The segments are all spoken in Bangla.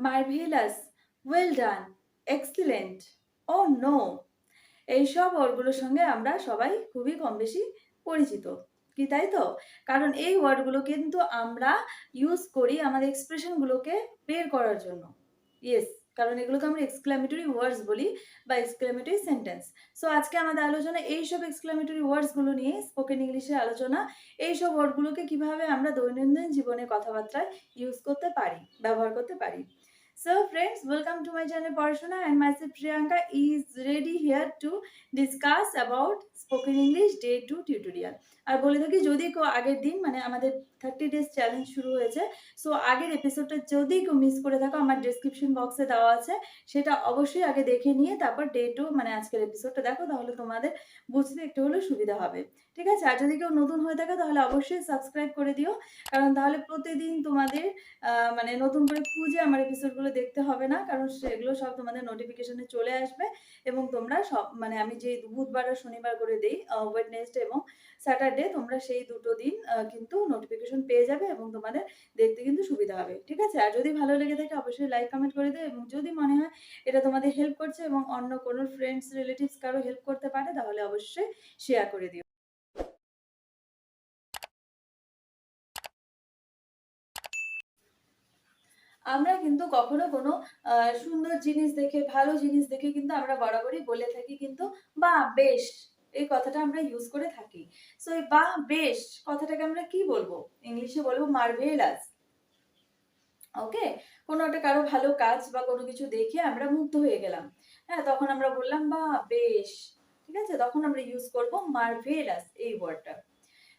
মার্ভেলাস, ওয়েল ডান, এক্সিলেন্ট, ও নো, এইসব ওয়ার্ডগুলোর সঙ্গে আমরা সবাই খুবই কম বেশি পরিচিত, কি তাই তো? কারণ এই ওয়ার্ডগুলো কিন্তু আমরা ইউজ করি আমাদের এক্সপ্রেশনগুলোকে বের করার জন্য। ইয়েস, কারণ এগুলোকে আমরা এক্সক্লামেটরি ওয়ার্ডস বলি বা এক্সক্লামেটরি সেন্টেন্স। সো আজকে আমাদের আলোচনা এইসব এক্সক্লামেটরি ওয়ার্ডসগুলো নিয়ে, স্পোকেন ইংলিশের আলোচনা। এইসব ওয়ার্ডগুলোকে কিভাবে আমরা দৈনন্দিন জীবনে কথাবার্তায় ইউজ করতে পারি, ব্যবহার করতে পারি। So friends, welcome to my channel Parshana, and myself Priyanka is ready here to discuss about spoken English day 2 tutorial. আর বলে থাকি যদি কেউ আগের দিন মানে আমাদের 30 days চ্যালেঞ্জ শুরু হয়েছে, সো আগের এপিসোডটা যদি কেউ মিস করে থাকো আমার ডেসক্রিপশন বক্সে দেওয়া আছে, সেটা অবশ্যই আগে দেখে নিয়ে তারপর ডে 2 মানে আজকের এপিসোডটা দেখো, তাহলে তোমাদের বুঝতে একটু হলেও সুবিধা হবে। ঠিক আছে? আর যদি কেউ নতুন হয়ে থাকে তাহলে অবশ্যই সাবস্ক্রাইব করে দিও, কারণ তাহলে প্রতিদিন তোমাদের মানে নতুন করে খুঁজে আমার এপিসোডগুলো দেখতে হবে না, কারণ সেগুলো সব তোমাদের নোটিফিকেশনে চলে আসবে এবং তোমরা সব মানে আমি যে বুধবার আর শনিবার করে দেই, ওয়েডনেসডে এবং স্যাটারডে, তোমরা সেই দুটো দিন কিন্তু নোটিফিকেশন পেয়ে যাবে এবং তোমাদের দেখতে কিন্তু সুবিধা হবে। ঠিক আছে? আর যদি ভালো লেগে থাকে অবশ্যই লাইক কমেন্ট করে দিও, এবং যদি মনে হয় এটা তোমাদের হেল্প করছে এবং অন্য কোনো ফ্রেন্ডস রিলেটিভস কারো হেল্প করতে পারে তাহলে অবশ্যই শেয়ার করে দিও। আমরা কিন্তু কখনো কোনো সুন্দর জিনিস দেখে, ভালো জিনিস দেখে কিন্তু আমরা বরাবরই বলে থাকি কিন্তু বাহ! বেশ! এই কথাটা আমরা ইউজ করে থাকি। সো এই বাহ! বেশ! কথাটাকে আমরা কি বলবো? ইংলিশে বলবো মার্ভেলাস। ওকে? কোনো একটা কারো ভালো কাজ বা কোনো কিছু দেখে আমরা মুগ্ধ হয়ে গেলাম। হ্যাঁ? তখন আমরা বললাম বাহ! বেশ! ঠিক আছে? তখন আমরা ইউজ করব মার্ভেলাস এই ওয়ার্ডটা।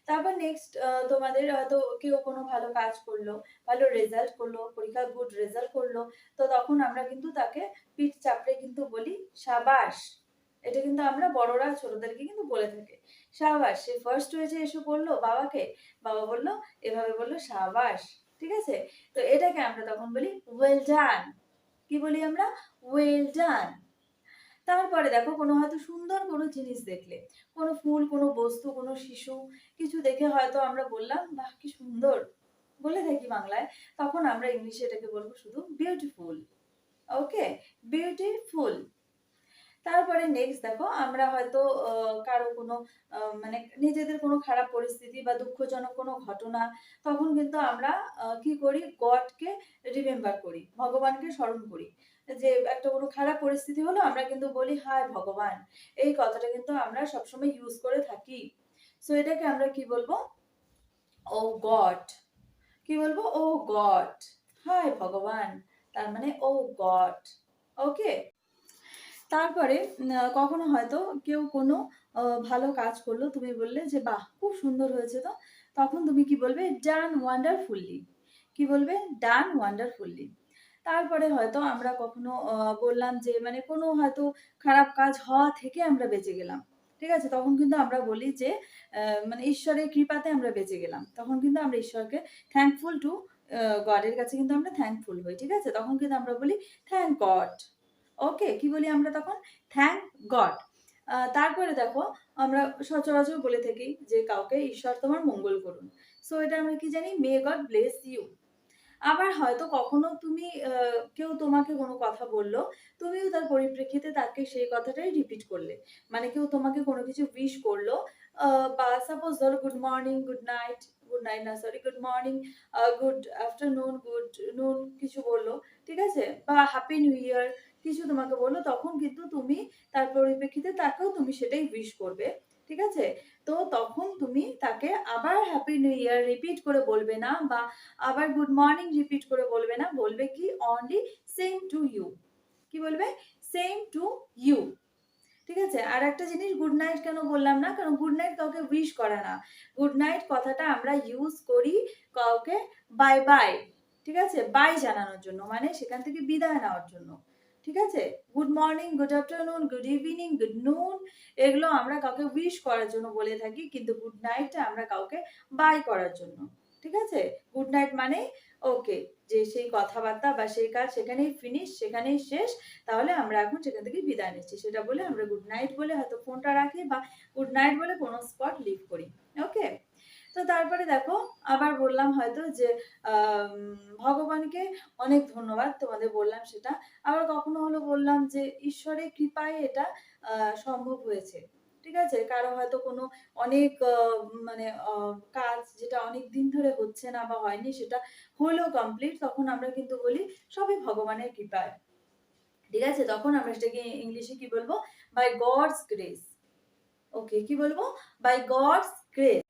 তারপর নেক্সট তোমাদের হয়তো কেউ কোনো ভালো কাজ করলো, ভালো রেজাল্ট করলো, পরীক্ষায় গুড রেজাল্ট করলো, তো তখন আমরা কিন্তু তাকে পিঠ চাপড়ে কিন্তু বলি সাবাস। এটা কিন্তু আমরা বড়রা ছোটদেরকে কিন্তু বলে থাকি। সাবাস, সে ফার্স্ট হয়েছে এসে বললো বাবাকে, বাবা বলল এভাবে বলল সাবাস। ঠিক আছে? তো এটাকে আমরা তখন বলি ওয়েল ডান। কি বলি আমরা? Well done. তারপরে দেখো কোনো হয়তো সুন্দর কোনো জিনিস দেখলে, কোনো ফুল, কোনো বস্তু, কোনো শিশু কিছু দেখে হয়তো আমরা বললাম বাহ! কি সুন্দর বলে থাকি বাংলায়, তখন আমরা ইংলিশে এটাকে বলবো শুধু বিউটিফুল। ওকে? বিউটিফুল। তারপরে নেক্সট দেখো আমরা হয়তো কারো কোনো মানে নিজেদের কোনো খারাপ পরিস্থিতি বা দুঃখজনক কোনো ঘটনা, তখন কিন্তু আমরা কি করি? গডকে রিমেম্বার করি, ভগবানকে স্মরণ করি। যে একটা কোনো খারাপ পরিস্থিতি হলো আমরা কিন্তু বলি হায় ভগবান। এই কথাটা কিন্তু আমরা সবসময় ইউজ করে থাকি। সো এটাকে আমরা কি বলবো? ও গড। কি বলবো? ও গড। হায় ভগবান। তার মানে ও গড। ওকে? তারপরে কখনো হয়তো কেউ কোনো ভালো কাজ করলো, তুমি বললে যে, "বাহ! খুব সুন্দর হয়েছে তো।" তখন তুমি কি বলবে? ডান ওয়ান্ডারফুলি। কি বলবে? ডান ওয়ান্ডারফুলি। তারপরে হয়তো আমরা কখনো বললাম যে মানে কোনো হয়তো খারাপ কাজ হওয়া থেকে আমরা বেঁচে গেলাম। ঠিক আছে? তখন কিন্তু আমরা বলি যে মানে ঈশ্বরের কৃপাতে আমরা বেঁচে গেলাম। তখন কিন্তু আমরা ঈশ্বরকে থ্যাঙ্কফুল টু গড এর কাছে কিন্তু আমরা থ্যাঙ্কফুল হই। ঠিক আছে? তখন কিন্তু আমরা বলি, "থ্যাংক গড।" ওকে? কি বলি আমরা তখন? Thank god. তারপরে দেখো আমরা সচরাচর বলে থাকি যে কাউকে ঈশ্বর তোমার মঙ্গল করুন। সো এটা আমরা কি জানি? May God bless you. আবার হয়তো কখনো তুমি কেউ তোমাকে কোনো কথা বলল, তুমিও তার পরিপ্রেক্ষিতে তাকে সেই কথাটাই রিপিট করলে। মানে কেউ তোমাকে কোনো কিছু উইশ করলো, আ বা সাপোজ ধরো গুড মর্নিং, গুড নাইট না sorry good morning, good afternoon, good নুন কিছু বলল। ঠিক আছে? বা হ্যাপি নিউ ইয়ার কিছু তোমাকে বলল, তখন কিন্তু তুমি তার পরিপ্রেক্ষিতে তাকেও তুমি সেটাই উইশ করবে। ঠিক আছে? তো তখন তুমি তাকে আবার হ্যাপি নিউ ইয়ার রিপিট করে বলবে না, বা আবার গুড মর্নিং রিপিট করে বলবে না। বলবে কি? Only same to you. কি বলবে? Same to you. ঠিক আছে? আরেকটা জিনিস গুড নাইট কেন বললাম না? কারণ গুড নাইট কাউকে উইশ করা না। গুড নাইট কথাটা আমরা ইউজ করি কাউকে বাই বাই। ঠিক আছে? বাই জানানোর জন্য। মানে সেখান থেকে বিদায় নেওয়ার জন্য। ঠিক আছে? Good morning, good afternoon, good evening, good নুন এগুলো আমরা কাউকে উইশ করার জন্য বলে থাকি। কিন্তু গুড নাইটটা আমরা কাউকে বাই করার জন্য। ঠিক আছে? গুড নাইট মানেই ওকে, যে সেই কথাবার্তা বা সেই কাজ সেখানেই ফিনিশ, সেখানেই শেষ। তাহলে আমরা এখন সেখান থেকে বিদায় নিচ্ছি। সেটা বলে আমরা গুড নাইট বলে হয়তো ফোনটা রাখি বা গুড নাইট বলে কোনো স্পট লিভ করি। ওকে? তো তারপরে দেখো আবার বললাম হয়তো যে ভগবানকে অনেক ধন্যবাদ, তোমাদের বললাম সেটা। আবার কখনো হলো বললাম যে ঈশ্বরের কৃপায় এটা সম্ভব হয়েছে। ঠিক আছে? কারো হয়তো কোনো অনেক মানে কাজ যেটা অনেক দিন ধরে হচ্ছে না বা হয়নি সেটা হলো কমপ্লিট, তখন আমরা কিন্তু বলি সবই ভগবানের কৃপায়। ঠিক আছে? তখন আমরা সেটাকে ইংলিশে কি বলবো? By God's grace. ওকে, কি বলবো? By God's grace.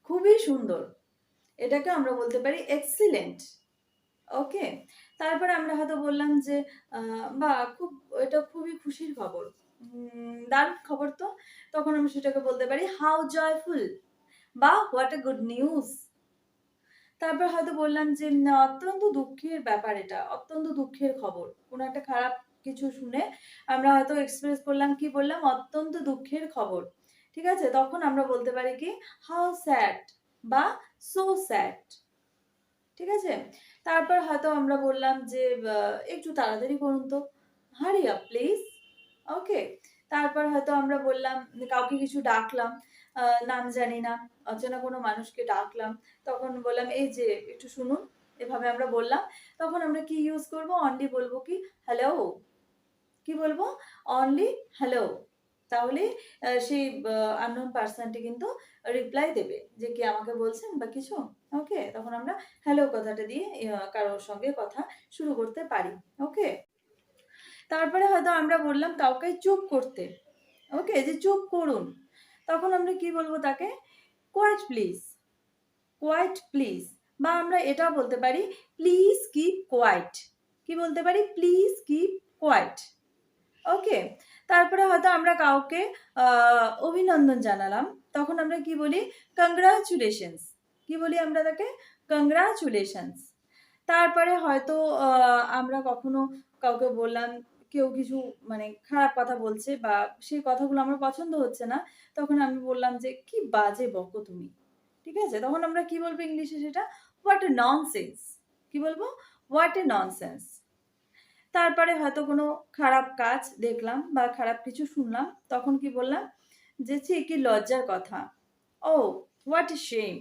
খুবই সুন্দর। এটাকে আমরা বলতে পারি এক্সিলেন্ট। ওকে, তারপরে আমরা হয়তো বললাম যে বা খুব, এটা খুবই খুশির খবর, দারুণ খবর তো, তখন আমরা সেটাকে বলতে পারি হাউ জয়ফুল বা হোয়াট এ গুড নিউজ। তারপর হয়তো বললাম যে অত্যন্ত দুঃখের ব্যাপার, এটা অত্যন্ত দুঃখের খবর, কোনো একটা খারাপ কিছু শুনে আমরা হয়তো এক্সপ্রেস করলাম, কি বললাম? অত্যন্ত দুঃখের খবর। ঠিক আছে? তখন আমরা বলতে পারি কি হাউ স্যাড বা সো স্যাড। ঠিক আছে? তারপর হয়তো আমরা বললাম যে একটু তাড়াতাড়ি করুন তো, হারি আপ প্লিজ। ওকে, তারপর হয়তো আমরা বললাম কাউকে কিছু ডাকলাম, নাম জানি না, অচেনা কোনো মানুষকে ডাকলাম, তখন বললাম এই যে একটু শুনুন, এভাবে আমরা বললাম। তখন আমরা কি ইউজ করব? অনলি বলবো কি হ্যালো। কি বলবো? Only hello. তাহলে সেই আননোন পারসনটি কিন্তু রিপ্লাই দেবে যে কে আমাকে বলছেন বা কিছু। ওকে, তখন আমরা হ্যালো কথাটা দিয়ে কারোর সঙ্গে কথা শুরু করতে পারি। ওকে, তারপরে হয়তো আমরা বললাম কাউকে চুপ করতে। ওকে, যে চুপ করুন, তখন আমরা কি বলবো তাকে? Quite please. Quite please. বা আমরা এটাও বলতে পারি প্লিজ কিপ কোয়াইট। কি বলতে পারি? Please keep quiet. ওকে, তারপরে হয়তো আমরা কাউকে অভিনন্দন জানালাম, তখন আমরা কি বলি? কংগ্রাচুলেশনস। কি বলি আমরা তাকে? কংগ্রাচুলেশনস। তারপরে হয়তো আমরা কখনো কাউকে বললাম, কেউ কিছু মানে খারাপ কথা বলছে বা সেই কথাগুলো আমার পছন্দ হচ্ছে না, তখন আমি বললাম যে কি বাজে বকো তুমি। ঠিক আছে? তখন আমরা কি বলবো ইংলিশে সেটা? What a nonsense. কি বলবো? What a nonsense. তারপরে হয়তো কোনো খারাপ কাজ দেখলাম বা খারাপ কিছু শুনলাম, তখন কি বললাম? যে ছি কি লজ্জার কথা। ও হোয়াট এ শেম।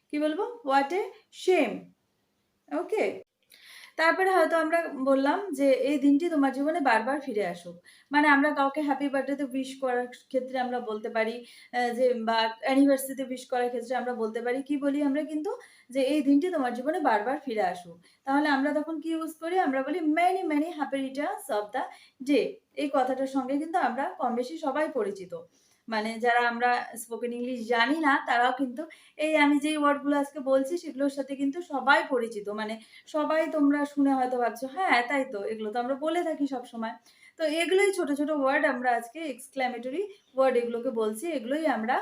কি বলবো? What a shame. ওকে, তারপরে হয়তো আমরা বললাম যে এই দিনটি তোমার জীবনে বারবার ফিরে আসুক। মানে আমরা কাউকে হ্যাপি বার্থডেতে উইশ করার ক্ষেত্রে আমরা বলতে পারি যে বা অ্যানিভার্সারিতে উইশ করার ক্ষেত্রে আমরা বলতে পারি, কি বলি আমরা কিন্তু? যে এই দিনটি তোমার জীবনে বারবার ফিরে আসুক। তাহলে আমরা তখন কি ইউজ করি? আমরা বলি many many happy returns of the day. এই কথাটার সঙ্গে কিন্তু আমরা কম বেশি সবাই পরিচিত। মানে যারা আমরা স্পোকেন ইংলিশ জানি না তারাও কিন্তু এই আমি যেই ওয়ার্ডগুলো আজকে বলছি সেগুলোর সাথে কিন্তু সবাই পরিচিত। মানে সবাই তোমরা শুনে হয়তো ভাবছো হ্যাঁ তাই তো, এগুলো তো আমরা বলে থাকি সবসময়। তো এগুলোই ছোট ছোট ওয়ার্ড আমরা আজকে এক্সক্ল্যামেটরি ওয়ার্ড এগুলোকে বলছি। এগুলোই আমরা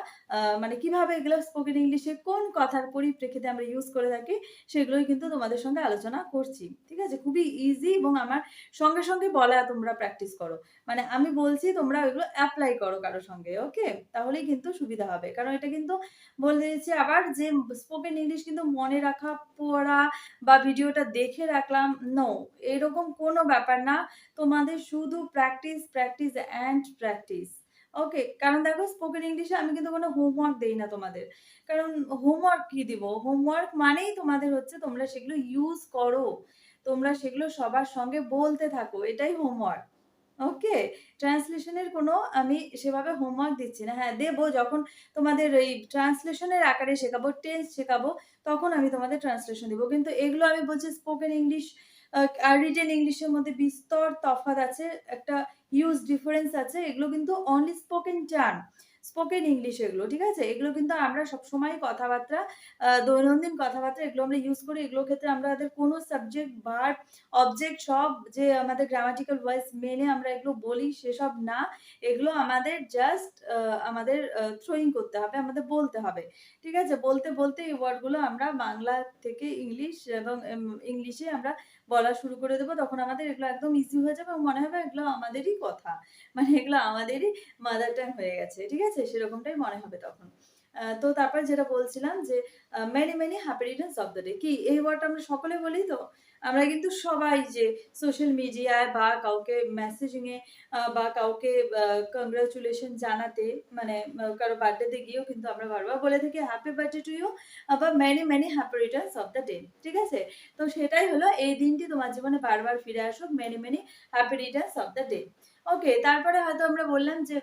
মানে কিভাবে এগুলো স্পোকেন ইংলিশে কোন কথার পরিপ্রেক্ষিতে আমরা ইউজ করে থাকি সেগুলোই কিন্তু তোমাদের সঙ্গে আলোচনা করছি। ঠিক আছে? খুবই ইজি এবং আমার সঙ্গে সঙ্গে বলা তোমরা প্র্যাকটিস করো। মানে আমি বলছি তোমরা ওইগুলো এপ্লাই করো কারো সঙ্গে। ওকে, তাহলেই কিন্তু সুবিধা হবে। কারণ এটা কিন্তু বলে দিচ্ছি আবার যে স্পোকেন ইংলিশ কিন্তু মনে রাখা, পড়া বা ভিডিওটা দেখে রাখলাম, নো, এরকম কোনো ব্যাপার না। তোমাদের শুধু প্র্যাকটিস, প্র্যাকটিস অ্যান্ড প্র্যাকটিস। ওকে, কারণ দেখো স্পোকেন ইংলিশে আমি কিন্তু কোনো হোমওয়ার্ক দেই না তোমাদের। কারণ হোমওয়ার্ক কি দিব? হোমওয়ার্ক মানেই তোমাদের হচ্ছে তোমরা সেগুলো ইউজ করো। তোমরা সেগুলো সবার সঙ্গে বলতে থাকো। এটাই হোমওয়ার্ক। ওকে, ট্রান্সলেশনের কোনো আমি সেভাবে হোমওয়ার্ক দিচ্ছি না। হ্যাঁ, দেবো যখন তোমাদের এই ট্রান্সলেশনের আকারে শেখাবো, টেন্স শেখাবো, তখন আমি তোমাদের ট্রান্সলেশন দিব। কিন্তু এগুলো আমি বলছি স্পোকেন ইংলিশ আর রিটেন ইংলিশের মধ্যে বিস্তর তফাৎ আছে, একটা হিউজ ডিফারেন্স আছে। এগুলো কিন্তু only spoken term, spoken English এগুলো। ঠিক আছে? এগুলো কিন্তু আমরা সবসময় কথাবার্তা, দৈনন্দিন কথাবার্তা এগুলো আমরা ইউজ করি। এগুলোর ক্ষেত্রে আমাদের কোনো সাবজেক্ট, ভার্ব, অবজেক্ট সব যে আমাদের গ্রামাটিক্যাল ওয়াইজ মেনে আমরা এগুলো বলি সেসব না। এগুলো আমাদের জাস্ট আমাদের থ্রোইং করতে হবে, আমাদের বলতে হবে। ঠিক আছে? বলতে বলতে এই ওয়ার্ডগুলো আমরা বাংলা থেকে ইংলিশ এবং ইংলিশে আমরা বলা শুরু করে দেবো। তখন আমাদের এগুলো একদম ইজি হয়ে যাবে এবং মনে হবে এগুলো আমাদেরই কথা। মানে এগুলো আমাদেরই মাদার টাং হয়ে গেছে। ঠিক আছে? সেরকমটাই মনে হবে তখন। তো তারপর যেটা বলছিলাম যে many many happy returns of the day. কি এই ওয়ার্ডটা আমরা সকলে বলি তো? আমরা কিন্তু সবাই যে সোশ্যাল মিডিয়ায় বা কাউকে মেসেজিং এ বা কাউকে কংগ্রাচুলেশন জানাতে মানে কারো বার্থডেতে গিয়েও কিন্তু আমরা বারবার বলে থাকি হ্যাপি বার্থডে টু ইউ বা many many happy returns of the day. ঠিক আছে? তো সেটাই হলো এই দিনটি তোমার জীবনে বারবার ফিরে আসুক। Many many happy returns of the day. Okay, তারপরে হয়তো আমরা বললাম যে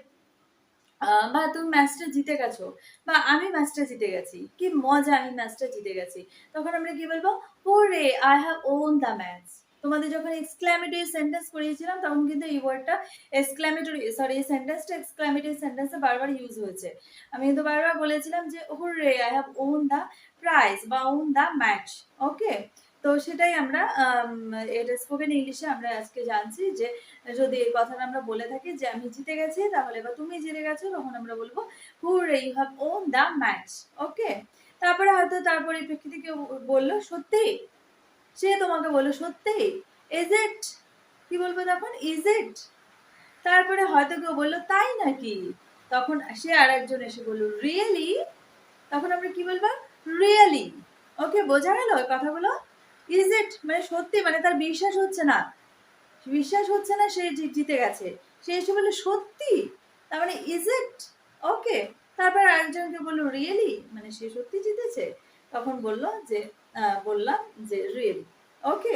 বা তুমি ম্যাচটা জিতে গেছো বা আমি ম্যাচটা জিতে গেছি, কি মজা আমি ম্যাচটা জিতে গেছি, তখন আমরা কি বলবো, hurray I have won the match. তোমাদের যখন এক্সক্লামেটরি সেন্টেন্স করিয়েছিলাম তখন কিন্তু এই ওয়ার্ডটা এই সেন্টেন্সটা এক্সক্লামেটরি সেন্টেন্সে বারবার ইউজ হয়েছে। আমি কিন্তু বারবার বলেছিলাম যে hurray I have won the prize বা ওন দ্য ম্যাচ। ওকে, তো সেটাই আমরা এটা স্পোকেন ইংলিশে আমরা আজকে জানছি যে যদি এই কথাটা আমরা বলে থাকি যে আমি জিতে গেছি তাহলে বা তুমি জিতে গেছো, তখন আমরা বলবো hurray you have won the match. Okay, তারপরে হয়তো তারপরে প্রকৃতি কেউ বললো সত্যি, সে তোমাকে বললো সত্যি, ইজ ইট, কি বলবো তখন, ইজ ইট। তারপরে হয়তো কেউ বললো তাই নাকি, তখন সে আর একজন এসে বললো রিয়েলি, তখন আমরা কি বলবো, রিয়েলি। ওকে, বোঝা গেল কথাগুলো? ইজ ইট মানে সত্যি, মানে তার বিশ্বাস হচ্ছে না, সে জিতে গেছে, সে এসে বললো সত্যি, তার মানে ইজ ইট। ওকে, তারপর আরেকজনকে বললো রিয়েলি, মানে সে সত্যি জিতেছে, তখন বললো যে বললাম যে রিয়েলি। ওকে,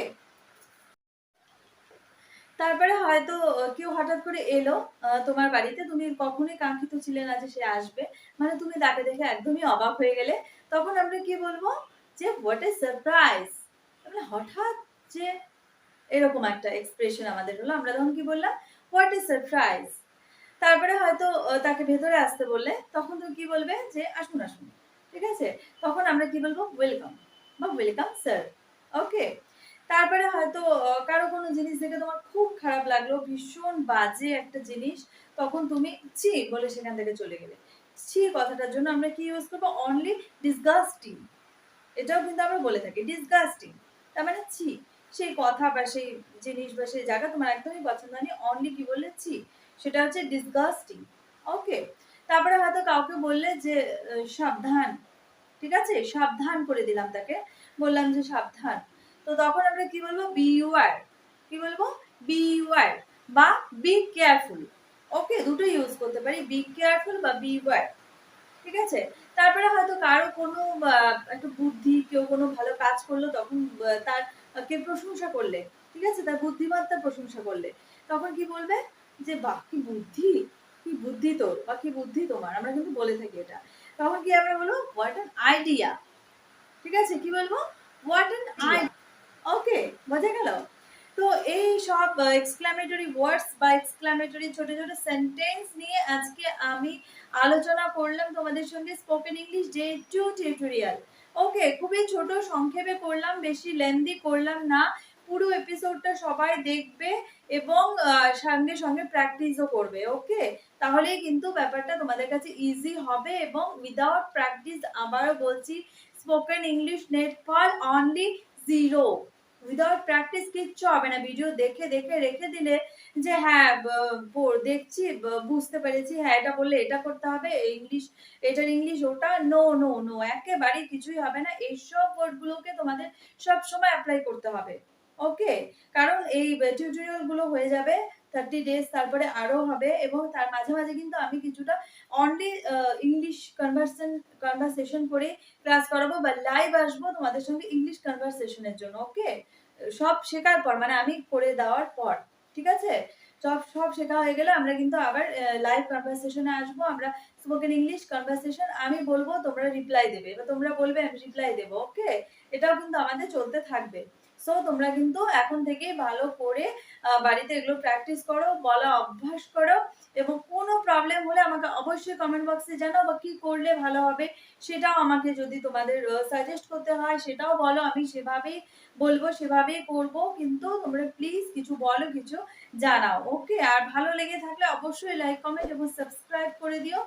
তারপরে হয়তো কেউ হঠাৎ করে এলো তোমার বাড়িতে, তুমি কখনোই কাঙ্ক্ষিত ছিলে না যে সে আসবে, মানে তুমি তাকে দেখে একদমই অবাক হয়ে গেলে, তখন আমরা কি বলবো যে হোয়াট এ সারপ্রাইজ, মানে হঠাৎ যে এরকম একটা এক্সপ্রেশন আমাদের হলো, আমরা তখন কি বললাম, হোয়াট ইজ সারপ্রাইজ। তারপরে হয়তো তাকে ভেতরে আসতে বললে, তখন তুমি কি বলবে যে আসুন আসুন, ঠিক আছে, তখন আমরা কি বলবো, ওয়েলকাম বা ওয়েলকাম স্যার। ওকে, তারপরে হয়তো কারো কোনো জিনিস দেখে তোমার খুব খারাপ লাগলো, ভীষণ বাজে একটা জিনিস, তখন তুমি ছি বলে সেখান থেকে চলে গেলে। ছি কথাটার জন্য আমরা কি ইউজ করবো, অনলি ডিসগাস্টিং। এটাও কিন্তু আমরা বলে থাকি ডিসগাস্টিং, তার মানে ছি, সেই কথা বা সেই জিনিস বা সেই জায়গা তোমার একদমই পছন্দ হয়নি, অনলি কি বললে ছি, সেটা হচ্ছে ডিসগাস্টিং। ওকে, তারপরে হয়তো কাউকে বললে যে সাবধান, ঠিক আছে, সাবধান করে দিলাম তাকে, বললাম যে সাবধান, তো তখন আমরা কি বলবো, বি ইউয়ার, কি বলবো, বি ইউয়ার বা বি কেয়ারফুল। ওকে, দুটো ইউজ করতে পারি, বি কেয়ারফুল বা বি ইউয়ার, ঠিক আছে। তারপরে হয়তো কারো কোনো একটা বুদ্ধি, কেউ কোনো ভালো কাজ করলো, তখন তার কে প্রশংসা করলে, ঠিক আছে, তার বুদ্ধিমত্তার প্রশংসা করলে, তখন কি বলবে যে বাহ কি বুদ্ধি, কি বুদ্ধি তোর বা কি বুদ্ধি তোমার, আমরা কিন্তু বলে থাকি এটা। তখন কি আমরা বলবো, হোয়াট অ্যান আইডিয়া, ঠিক আছে, কি বলবো, হোয়াট অ্যান আইডিয়া। ওকে, বোঝা গেল? তো এই সব এক্সক্লামেটরি ওয়ার্ডস বা এক্সক্লামেটরি ছোট ছোট সেন্টেন্স নিয়ে আজকে আমি আলোচনা করলাম তোমাদের সঙ্গে স্পোকেন ইংলিশ ডে 2 টিউটোরিয়াল। ওকে, খুবই ছোট সংক্ষেপে করলাম, বেশি লেন্দি করলাম না, পুরো এপিসোডটা সবাই দেখবে এবং সঙ্গে সঙ্গে প্র্যাকটিসও করবে। ওকে, তাহলেই কিন্তু ব্যাপারটা তোমাদের কাছে ইজি হবে এবং উইদাউট প্র্যাকটিস, আবারও বলছি, spoken English net for only 0। Without practice কিচ্ছু হবে না। ভিডিও দেখে দেখে রেখে দিলে যে হ্যাঁ দেখছি বুঝতে পেরেছি, হ্যাঁ এটা বললে এটা করতে হবে, ইংলিশ এটার ইংলিশ ওটা, নো নো নো, একেবারেই কিছুই হবে না। এইসব ওয়ার্ডগুলোকে তোমাদের সব সময় অ্যাপ্লাই করতে হবে। ওকে, কারণ এই টিউটোরিয়াল গুলো হয়ে যাবে 30 ডেজ, তারপরে আরো হবে এবং তার মাঝে মাঝে কিন্তু আমি কিছুটা অনলি ইংলিশ কনভারসেশন করে ক্লাস করাবো বা লাইভ আসবো তোমাদের সঙ্গে ইংলিশ কনভারসেশনের জন্য। ওকে, সব শেখার পর, মানে আমি করে দেওয়ার পর, ঠিক আছে, সব সব শেখা হয়ে গেলে আমরা কিন্তু আবার লাইভ কনভারসেশনে আসবো, আমরা স্পোকেন ইংলিশ কনভারসেশন, আমি বলবো তোমরা রিপ্লাই দেবে বা তোমরা বলবে আমি রিপ্লাই দেবো। ওকে, এটাও কিন্তু আমাদের চলতে থাকবে। সো তোমরা কিন্তু এখন থেকে ভালো করে বাড়িতে এগুলো প্র্যাকটিস করো, বলা অভ্যাস করো এবং কোনো প্রবলেম হলে আমাকে অবশ্যই কমেন্ট বক্সে জানাও বা কি করলে ভালো হবে সেটাও আমাকে যদি তোমাদের সাজেস্ট করতে হয় সেটাও বলো, আমি সেভাবেই বলবো, সেভাবেই করব, কিন্তু তোমরা প্লিজ কিছু বলো, কিছু জানাও। ওকে, আর ভালো লেগে থাকলে অবশ্যই লাইক কমেন্ট এবং সাবস্ক্রাইব করে দিও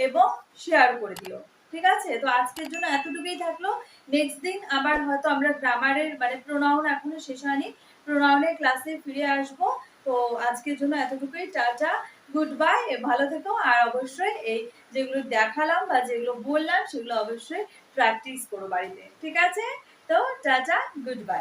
এবং শেয়ার করে দিও, ঠিক আছে। তো আজকের জন্য এতটুকুই থাকলো, নেক্সট দিন আবার হয়তো আমরা গ্রামারের মানে প্রোনাউন এখনো শেষ হয়নি, প্রোনাউনের ক্লাসে ফিরে আসবো। তো আজকের জন্য এতটুকুই। Tata, good bye. ভালো থেকো। আর অবশ্যই এই যেগুলো দেখালাম বা যেগুলো বললাম সেগুলো অবশ্যই প্র্যাকটিস করো বাড়িতে। ঠিক আছে? তো টাটা, গুড বাই।